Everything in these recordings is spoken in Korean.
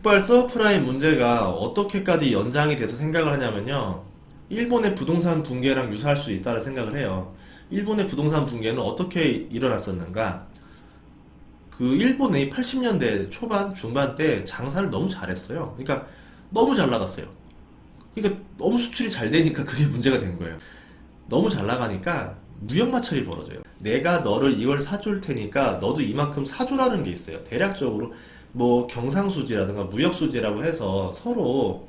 미국발 서브프라임 문제가 어떻게까지 연장이 돼서 생각을 하냐면요. 일본의 부동산 붕괴랑 유사할 수 있다고 생각을 해요. 일본의 부동산 붕괴는 어떻게 일어났었는가? 그 일본의 80년대 초반, 중반 때 장사를 너무 잘했어요. 그러니까 너무 잘 나갔어요. 그러니까 너무 수출이 잘 되니까 그게 문제가 된 거예요. 너무 잘 나가니까 무역마찰이 벌어져요. 내가 너를 이걸 사줄 테니까 너도 이만큼 사줘라는 게 있어요. 대략적으로 뭐 경상수지라든가 무역수지라고 해서 서로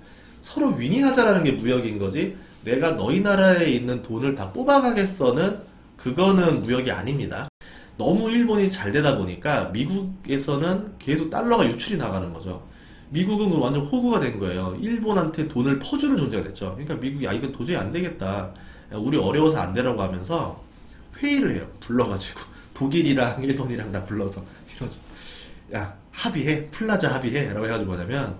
윈윈하자라는 게 무역인 거지, 내가 너희 나라에 있는 돈을 다 뽑아가겠어는 그거는 무역이 아닙니다. 너무 일본이 잘 되다 보니까 미국에서는 계속 달러가 유출이 나가는 거죠. 미국은 완전 호구가 된 거예요. 일본한테 돈을 퍼주는 존재가 됐죠. 그러니까 미국이 이건 도저히 안 되겠다, 우리 어려워서 안 되라고 하면서 회의를 해요. 불러가지고 독일이랑 일본이랑 다 불러서 이러죠. 야, 합의해, 플라자 합의해 라고 해가지고 뭐냐면,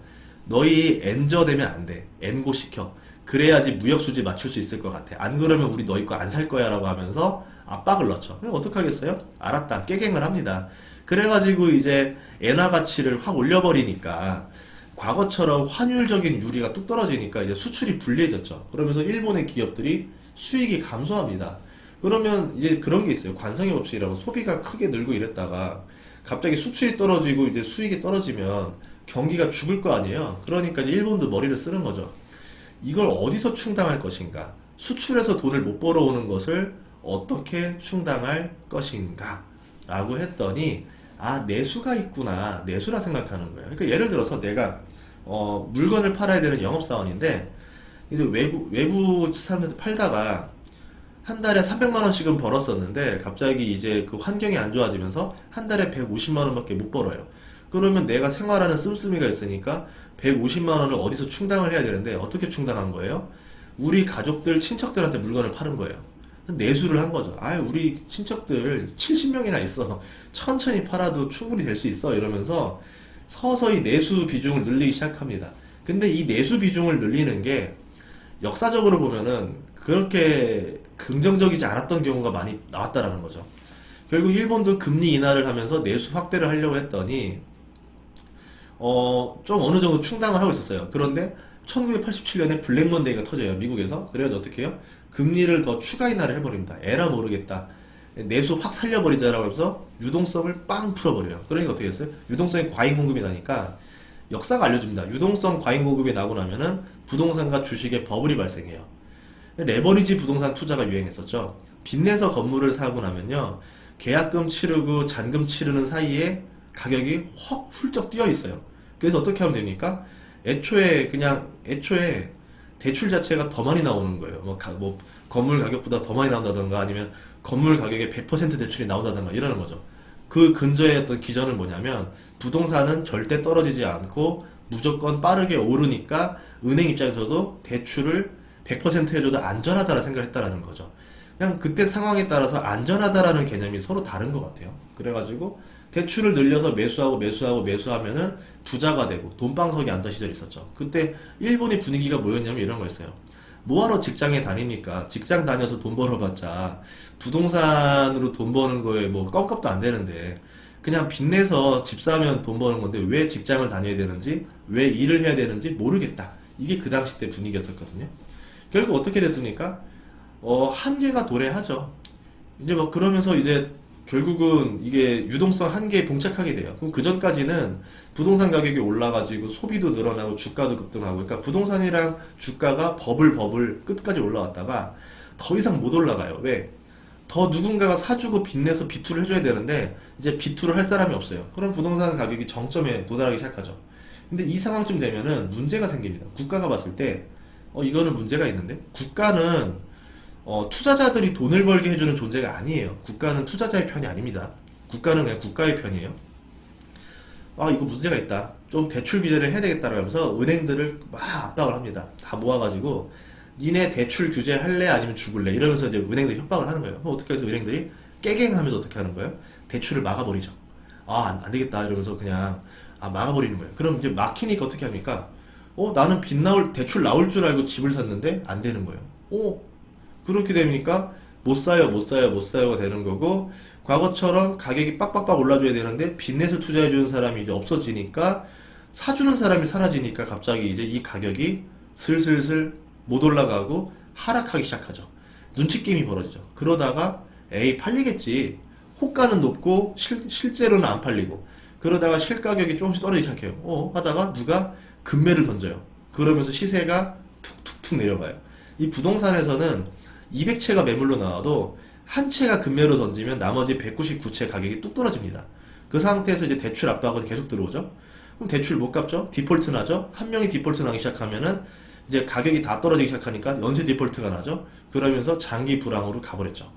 너희 엔저 되면 안 돼, 엔고 시켜, 그래야지 무역 수지 맞출 수 있을 것 같아, 안 그러면 우리 너희 거 안 살 거야 라고 하면서 압박을 넣죠. 그럼 어떡하겠어요? 알았다, 깨갱을 합니다. 그래가지고 이제 엔화 가치를 확 올려버리니까 과거처럼 환율적인 유리가 뚝 떨어지니까 이제 수출이 불리해졌죠. 그러면서 일본의 기업들이 수익이 감소합니다. 그러면 이제 그런 게 있어요. 관성의 법칙이라고, 소비가 크게 늘고 이랬다가 갑자기 수출이 떨어지고 이제 수익이 떨어지면 경기가 죽을 거 아니에요. 그러니까 이제 일본도 머리를 쓰는 거죠. 이걸 어디서 충당할 것인가? 수출해서 돈을 못 벌어오는 것을 어떻게 충당할 것인가? 라고 했더니, 아, 내수가 있구나. 내수라 생각하는 거예요. 그러니까 예를 들어서 내가 물건을 팔아야 되는 영업사원인데, 이제 외부 사람들한테 팔다가 한 달에 300만 원씩은 벌었었는데 갑자기 이제 그 환경이 안 좋아지면서 한 달에 150만 원밖에 못 벌어요. 그러면 내가 생활하는 씀씀이가 있으니까 150만 원을 어디서 충당을 해야 되는데, 어떻게 충당한 거예요? 우리 가족들, 친척들한테 물건을 파는 거예요. 내수를 한 거죠. 아, 우리 친척들 70명이나 있어, 천천히 팔아도 충분히 될 수 있어, 이러면서 서서히 내수 비중을 늘리기 시작합니다. 근데 이 내수 비중을 늘리는 게 역사적으로 보면은 그렇게 긍정적이지 않았던 경우가 많이 나왔다라는 거죠. 결국 일본도 금리 인하를 하면서 내수 확대를 하려고 했더니 좀 어느 정도 충당을 하고 있었어요. 그런데 1987년에 블랙먼데이가 터져요, 미국에서. 그래가지고 어떻게 해요? 금리를 더 추가 인하를 해버립니다. 에라 모르겠다, 내수 확 살려버리자라고 해서 유동성을 빵 풀어버려요. 그러니까 어떻게 됐어요? 유동성이 과잉 공급이 나니까, 역사가 알려줍니다. 유동성 과잉 공급이 나고 나면은 부동산과 주식의 버블이 발생해요. 레버리지 부동산 투자가 유행했었죠. 빚내서 건물을 사고 나면요, 계약금 치르고 잔금 치르는 사이에 가격이 확 훌쩍 뛰어 있어요. 그래서 어떻게 하면 됩니까? 애초에 대출 자체가 더 많이 나오는 거예요. 뭐 건물 가격보다 더 많이 나온다던가, 아니면 건물 가격의 100% 대출이 나온다던가 이러는 거죠. 그 근저의 어떤 기전은 뭐냐면, 부동산은 절대 떨어지지 않고 무조건 빠르게 오르니까 은행 입장에서도 대출을 100% 해줘도 안전하다라 생각을 했다라는 거죠. 그냥 그때 상황에 따라서 안전하다라는 개념이 서로 다른 것 같아요. 그래가지고 대출을 늘려서 매수하면은 부자가 되고 돈방석이 앉던 시절이 있었죠. 그때 일본의 분위기가 뭐였냐면 이런 거였어요. 뭐하러 직장에 다닙니까? 직장 다녀서 돈 벌어봤자 부동산으로 돈 버는 거에 뭐 껌값도 안 되는데, 그냥 빚내서 집 사면 돈 버는 건데 왜 직장을 다녀야 되는지, 왜 일을 해야 되는지 모르겠다. 이게 그 당시 때 분위기였었거든요. 결국 어떻게 됐습니까? 한계가 도래하죠. 이제 뭐 그러면서 이제 결국은 이게 유동성 한계에 봉착하게 돼요. 그럼 그 전까지는 부동산 가격이 올라가지고 소비도 늘어나고 주가도 급등하고, 그러니까 부동산이랑 주가가 버블 끝까지 올라왔다가 더 이상 못 올라가요. 왜? 더 누군가가 사주고 빚내서 비투를 해줘야 되는데 이제 비투를 할 사람이 없어요. 그럼 부동산 가격이 정점에 도달하기 시작하죠. 근데 이 상황쯤 되면은 문제가 생깁니다. 국가가 봤을 때 이거는 문제가 있는데, 국가는 투자자들이 돈을 벌게 해주는 존재가 아니에요. 국가는 투자자의 편이 아닙니다. 국가는 그냥 국가의 편이에요. 아, 이거 문제가 있다, 좀 대출 규제를 해야 되겠다라고 하면서 은행들을 막 압박을 합니다. 다 모아가지고 니네 대출 규제 할래 아니면 죽을래, 이러면서 이제 은행들이 협박을 하는 거예요. 그럼 어떻게 해서 은행들이 깨갱하면서 어떻게 하는 거예요? 대출을 막아버리죠. 아, 안 되겠다 이러면서 그냥 막아버리는 거예요. 그럼 이제 막히니까 어떻게 합니까? 나는 대출 나올 줄 알고 집을 샀는데 안 되는 거예요. 그렇게 되니까 못 사요가 되는 거고, 과거처럼 가격이 빡빡빡 올라줘야 되는데 빚내서 투자해주는 사람이 이제 없어지니까 사주는 사람이 사라지니까 갑자기 이제 이 가격이 슬슬슬 못 올라가고 하락하기 시작하죠. 눈치 게임이 벌어지죠. 그러다가 에이 팔리겠지. 호가는 높고 실제로는 안 팔리고 그러다가 실가격이 조금씩 떨어지기 시작해요. 하다가 누가 급매를 던져요. 그러면서 시세가 툭툭툭 내려가요. 이 부동산에서는 200채가 매물로 나와도 한 채가 급매로 던지면 나머지 199채 가격이 뚝 떨어집니다. 그 상태에서 이제 대출 압박은 계속 들어오죠. 그럼 대출 못 갚죠? 디폴트 나죠? 한 명이 디폴트 나기 시작하면은 이제 가격이 다 떨어지기 시작하니까 연쇄 디폴트가 나죠? 그러면서 장기 불황으로 가버렸죠.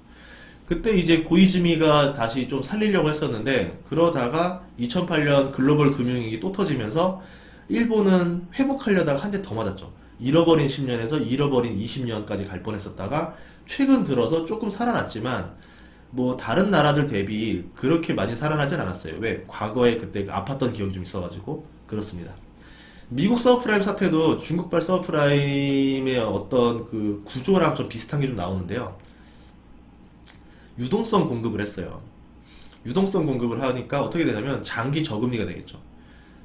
그때 이제 고이즈미가 다시 좀 살리려고 했었는데 그러다가 2008년 글로벌 금융위기 또 터지면서 일본은 회복하려다가 한 대 더 맞았죠. 잃어버린 10년에서 잃어버린 20년까지 갈 뻔했었다가 최근 들어서 조금 살아났지만 뭐 다른 나라들 대비 그렇게 많이 살아나진 않았어요. 왜? 과거에 그때 아팠던 기억이 좀 있어가지고 그렇습니다. 미국 서브프라임 사태도 중국발 서브프라임의 어떤 그 구조랑 좀 비슷한 게 좀 나오는데요. 유동성 공급을 했어요. 유동성 공급을 하니까 어떻게 되냐면 장기 저금리가 되겠죠.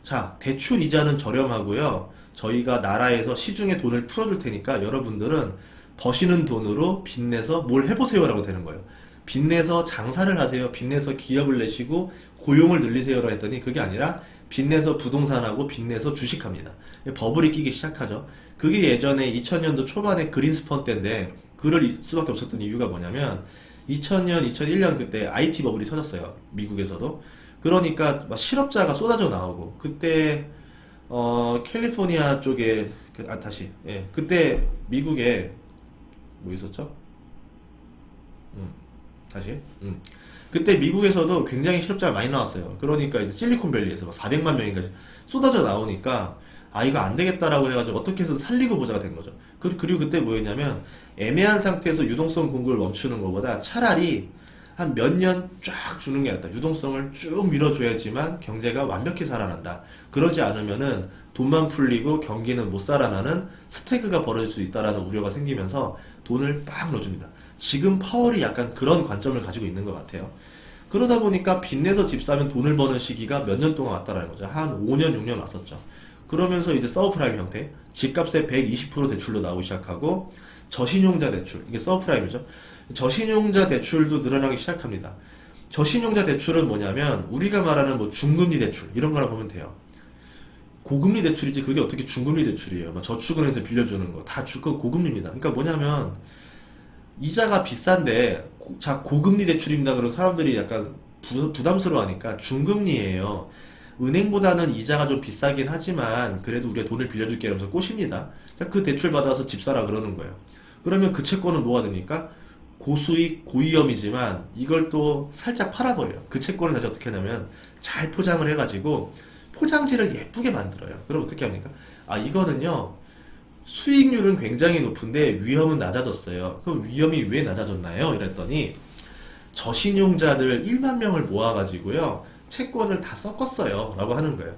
자, 대출 이자는 저렴하고요. 저희가 나라에서 시중에 돈을 풀어줄 테니까 여러분들은 버시는 돈으로 빚내서 뭘 해보세요라고 되는 거예요. 빚내서 장사를 하세요. 빚내서 기업을 내시고 고용을 늘리세요라고 했더니 그게 아니라 빚내서 부동산하고 빚내서 주식합니다. 버블이 끼기 시작하죠. 그게 예전에 2000년도 초반에 그린스펀 때인데 그럴 수밖에 없었던 이유가 뭐냐면 2000년, 2001년 그때 IT 버블이 터졌어요. 미국에서도. 그러니까 막 실업자가 쏟아져 나오고 그때 캘리포니아 쪽에 그때 미국에 뭐 있었죠? 다시. 그때 미국에서도 굉장히 실업자가 많이 나왔어요. 그러니까 이제 실리콘밸리에서 막 400만 명인가 쏟아져 나오니까 이거 안 되겠다라고 해가지고 어떻게 해서 살리고 보자가 된 거죠. 그리고 그때 뭐였냐면 애매한 상태에서 유동성 공급을 멈추는 것보다 차라리 한 몇 년 쫙 주는 게 낫다. 유동성을 쭉 밀어줘야지만 경제가 완벽히 살아난다. 그러지 않으면은 돈만 풀리고 경기는 못 살아나는 스태그가 벌어질 수 있다라는 우려가 생기면서 돈을 빡 넣어줍니다. 지금 파월이 약간 그런 관점을 가지고 있는 것 같아요. 그러다 보니까 빚내서 집 사면 돈을 버는 시기가 몇 년 동안 왔다라는 거죠. 한 5년, 6년 왔었죠. 그러면서 이제 서브프라임 형태, 집값의 120% 대출로 나오기 시작하고 저신용자 대출, 이게 서브프라임이죠. 저신용자 대출도 늘어나기 시작합니다. 저신용자 대출은 뭐냐면 우리가 말하는 뭐 중금리 대출 이런 거라 보면 돼요. 고금리 대출이지 그게 어떻게 중금리 대출이에요. 막 저축은행에서 빌려주는 거 다 고금리입니다. 그러니까 뭐냐면 이자가 비싼데 고금리 대출입니다. 그런 사람들이 약간 부담스러워하니까 중금리예요. 은행보다는 이자가 좀 비싸긴 하지만 그래도 우리가 돈을 빌려줄게 이러면서 꼬십니다. 그 대출 받아서 집 사라 그러는 거예요. 그러면 그 채권은 뭐가 됩니까? 고수익, 고위험이지만 이걸 또 살짝 팔아버려요. 그 채권을 다시 어떻게 하냐면 잘 포장을 해가지고 포장지를 예쁘게 만들어요. 그럼 어떻게 합니까? 이거는요 수익률은 굉장히 높은데 위험은 낮아졌어요. 그럼 위험이 왜 낮아졌나요? 이랬더니 저신용자들 1만 명을 모아가지고요 채권을 다 섞었어요 라고 하는 거예요.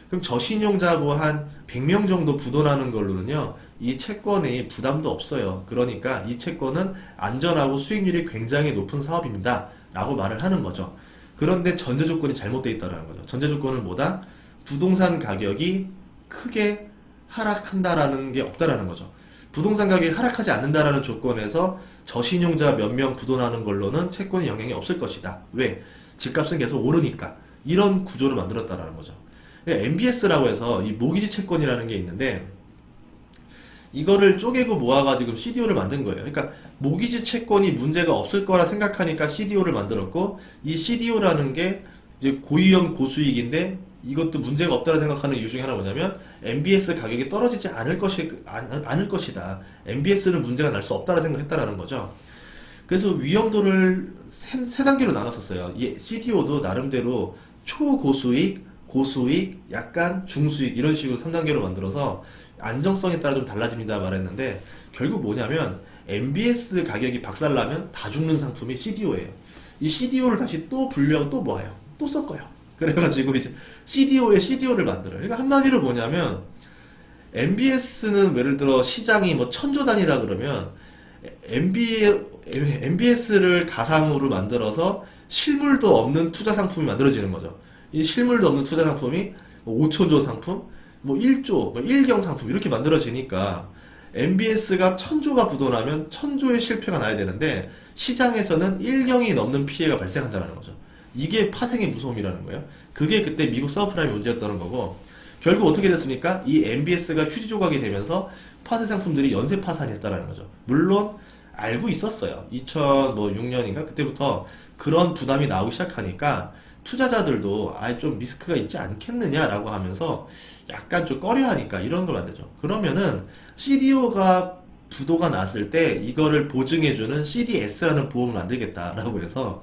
그럼 저신용자 뭐 한 100명 정도 부도나는 걸로는요 이 채권이 부담도 없어요. 그러니까 이 채권은 안전하고 수익률이 굉장히 높은 사업입니다 라고 말을 하는 거죠. 그런데 전제 조건이 잘못되어 있다는 거죠. 전제 조건은 뭐다? 부동산 가격이 크게 하락한다라는 게 없다라는 거죠. 부동산 가격이 하락하지 않는다라는 조건에서 저신용자 몇 명 부도나는 걸로는 채권에 영향이 없을 것이다. 왜? 집값은 계속 오르니까. 이런 구조를 만들었다라는 거죠. MBS라고 해서 이 모기지 채권이라는 게 있는데 이거를 쪼개고 모아가지고 CDO를 만든 거예요. 그러니까 모기지 채권이 문제가 없을 거라 생각하니까 CDO를 만들었고 이 CDO라는 게 이제 고위험 고수익인데 이것도 문제가 없다고 생각하는 이유 중에 하나 뭐냐면 MBS 가격이 떨어지지 않을 것이다. MBS는 문제가 날 수 없다고 생각했다라는 거죠. 그래서 위험도를 세 단계로 나눴었어요. 이 CDO도 나름대로 초고수익, 고수익, 약간 중수익 이런 식으로 3단계로 만들어서 안정성에 따라 좀 달라집니다 말했는데 결국 뭐냐면 MBS 가격이 박살나면 다 죽는 상품이 CDO예요. 이 CDO를 다시 또 분류하고 또 모아요. 또 섞어요. 그래가지고 이제 CDO에 CDO를 만들어요. 그러니까 한마디로 뭐냐면 MBS는 예를 들어 시장이 뭐 1000조 단위다 그러면 MBS를 가상으로 만들어서 실물도 없는 투자 상품이 만들어지는 거죠. 이 실물도 없는 투자 상품이 뭐 5천조 상품, 뭐 1조, 뭐 1경 상품 이렇게 만들어지니까 MBS가 1000조가 부도나면 1000조의 실패가 나야 되는데 시장에서는 1경이 넘는 피해가 발생한다는 거죠. 이게 파생의 무서움이라는 거예요. 그게 그때 미국 서브프라임 문제였다는 거고, 결국 어떻게 됐습니까? 이 MBS가 휴지 조각이 되면서 파생 상품들이 연쇄 파산이 했다는 거죠. 물론 알고 있었어요. 2006년인가 그때부터 그런 부담이 나오기 시작하니까 투자자들도 좀 리스크가 있지 않겠느냐라고 하면서 약간 좀 꺼려하니까 이런 걸 만들죠. 그러면은 CDO가 부도가 났을 때 이거를 보증해주는 CDS라는 보험을 만들겠다라고 해서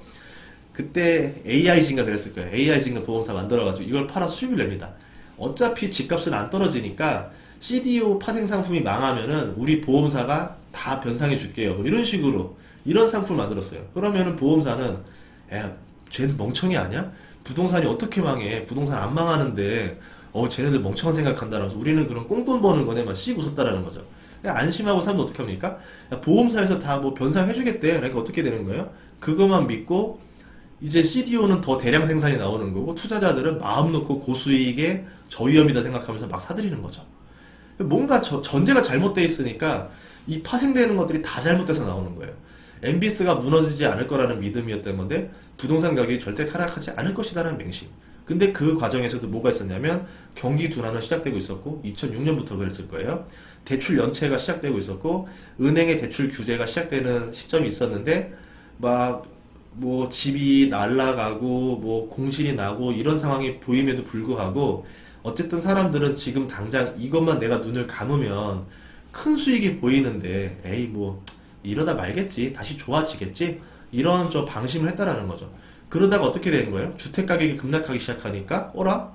그때 AIG인가 그랬을 거예요. AIG인가 보험사 만들어가지고 이걸 팔아 수익을 냅니다. 어차피 집값은 안 떨어지니까 CDO 파생 상품이 망하면은 우리 보험사가 다 변상해 줄게요. 뭐 이런 식으로 이런 상품을 만들었어요. 그러면은 보험사는 쟤는 멍청이 아니야? 부동산이 어떻게 망해? 부동산 안 망하는데 쟤네들 멍청한 생각한다라면서 우리는 그런 꽁돈 버는 거네만 씩 웃었다라는 거죠. 안심하고 사면 어떻게 합니까? 보험사에서 다 뭐 변상해주겠대. 그러니까 어떻게 되는 거예요? 그것만 믿고 이제 CDO는 더 대량 생산이 나오는 거고 투자자들은 마음 놓고 고수익에 저위험이다 생각하면서 막 사들이는 거죠. 뭔가 전제가 잘못되어 있으니까 이 파생되는 것들이 다 잘못돼서 나오는 거예요. MBS가 무너지지 않을 거라는 믿음이었던 건데 부동산 가격이 절대 하락하지 않을 것이라는 맹심. 근데 그 과정에서도 뭐가 있었냐면 경기 둔화는 시작되고 있었고 2006년부터 그랬을 거예요. 대출 연체가 시작되고 있었고 은행의 대출 규제가 시작되는 시점이 있었는데 막 뭐 집이 날라가고 뭐 공실이 나고 이런 상황이 보임에도 불구하고 어쨌든 사람들은 지금 당장 이것만 내가 눈을 감으면 큰 수익이 보이는데 에이 뭐 이러다 말겠지 다시 좋아지겠지 이런 좀 방심을 했다라는 거죠. 그러다가 어떻게 되는 거예요? 주택 가격이 급락하기 시작하니까 어라?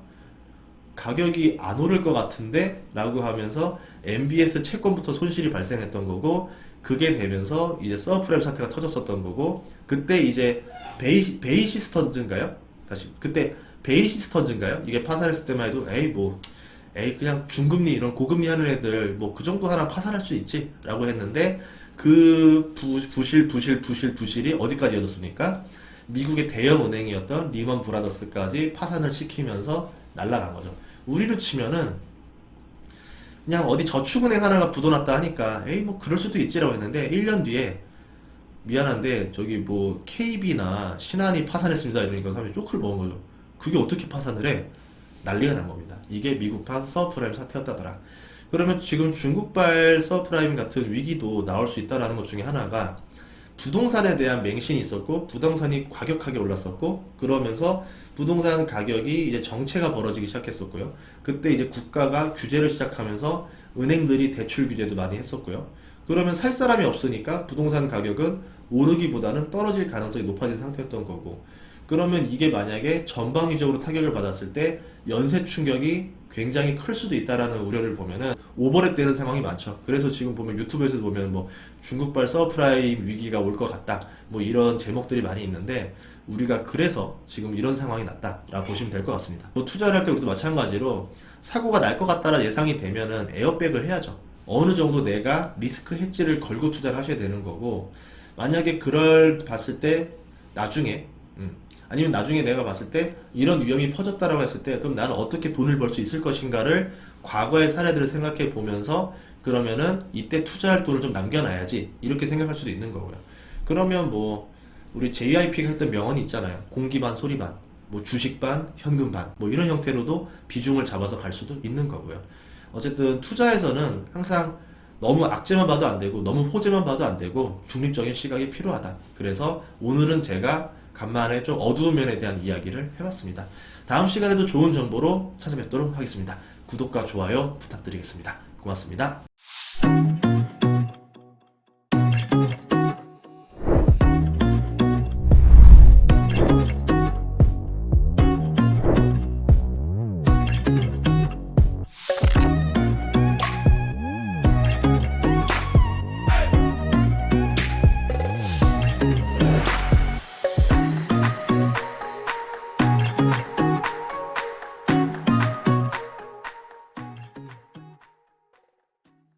가격이 안 오를 것 같은데? 라고 하면서 MBS 채권부터 손실이 발생했던 거고 그게 되면서 이제 서브프라임 사태가 터졌었던 거고 그때 이제 베이시스턴즈인가요? 다시 그때 베이시스턴즈인가요? 이게 파산했을 때만 해도 에이 그냥 중금리 이런 고금리 하는 애들 뭐 그 정도 하나 파산할 수 있지 라고 했는데 그 부실이 어디까지 이어졌습니까? 미국의 대형 은행이었던 리먼 브라더스까지 파산을 시키면서 날아간 거죠. 우리로 치면은 그냥 어디 저축은행 하나가 부도났다 하니까 에이 뭐 그럴 수도 있지라고 했는데 1년 뒤에 미안한데 저기 뭐 KB나 신한이 파산했습니다 이러니까 사람들이 쪼크를 먹은 거죠. 그게 어떻게 파산을 해? 난리가 난 겁니다. 이게 미국판 서브프라임 사태였다더라. 그러면 지금 중국발 서브프라임 같은 위기도 나올 수 있다는 것 중에 하나가 부동산에 대한 맹신이 있었고 부동산이 과격하게 올랐었고 그러면서 부동산 가격이 이제 정체가 벌어지기 시작했었고요. 그때 이제 국가가 규제를 시작하면서 은행들이 대출 규제도 많이 했었고요. 그러면 살 사람이 없으니까 부동산 가격은 오르기보다는 떨어질 가능성이 높아진 상태였던 거고 그러면 이게 만약에 전방위적으로 타격을 받았을 때 연쇄 충격이 굉장히 클 수도 있다라는 우려를 보면은 오버랩 되는 상황이 많죠. 그래서 지금 보면 유튜브에서 보면 뭐 중국발 서프라임 위기가 올 것 같다 뭐 이런 제목들이 많이 있는데 우리가 그래서 지금 이런 상황이 났다라고 보시면 될 것 같습니다. 뭐 투자를 할 때 우리도 마찬가지로 사고가 날 것 같다라 예상이 되면은 에어백을 해야죠. 어느 정도 내가 리스크 헤지를 걸고 투자를 하셔야 되는 거고 만약에 그걸 봤을 때 나중에 아니면 나중에 내가 봤을 때 이런 위험이 퍼졌다라고 했을 때 그럼 나는 어떻게 돈을 벌 수 있을 것인가를 과거의 사례들을 생각해 보면서 그러면은 이때 투자할 돈을 좀 남겨놔야지 이렇게 생각할 수도 있는 거고요. 그러면 뭐 우리 JYP가 했던 명언이 있잖아요. 공기 반 소리 반, 뭐 주식 반, 현금 반, 뭐 이런 형태로도 비중을 잡아서 갈 수도 있는 거고요. 어쨌든 투자에서는 항상 너무 악재만 봐도 안 되고 너무 호재만 봐도 안 되고 중립적인 시각이 필요하다. 그래서 오늘은 제가 간만에 좀 어두운 면에 대한 이야기를 해봤습니다. 다음 시간에도 좋은 정보로 찾아뵙도록 하겠습니다. 구독과 좋아요 부탁드리겠습니다. 고맙습니다.